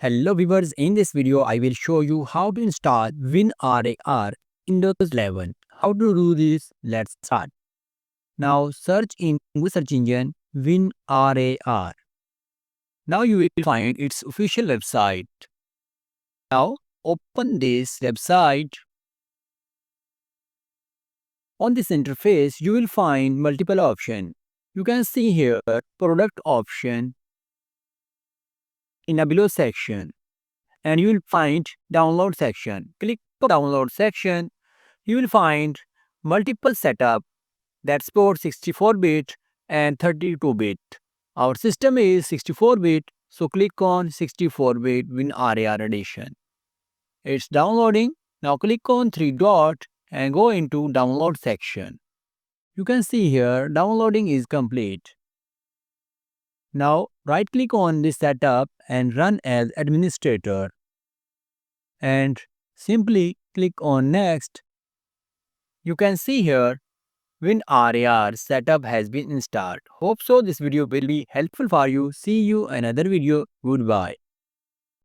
Hello viewers, in this video I will show you how to install WinRAR Windows 11. How to do this? Let's start. Now search in Google search engine WinRAR. Now you will find its official website. Now open this website. On this interface you will find multiple options. You can see here product option in a below section. And you will find download section. Click on download section. You will find multiple setup that support 64-bit and 32-bit. Our system is 64-bit, so click on 64-bit WinRAR edition. It's downloading. Now click on three dot and go into download section. You can see here downloading is complete. Now right click on this setup and run as administrator. And simply click on next. You can see here WinRAR setup has been installed. Hope so this video will be helpful for you. See you another video. Goodbye.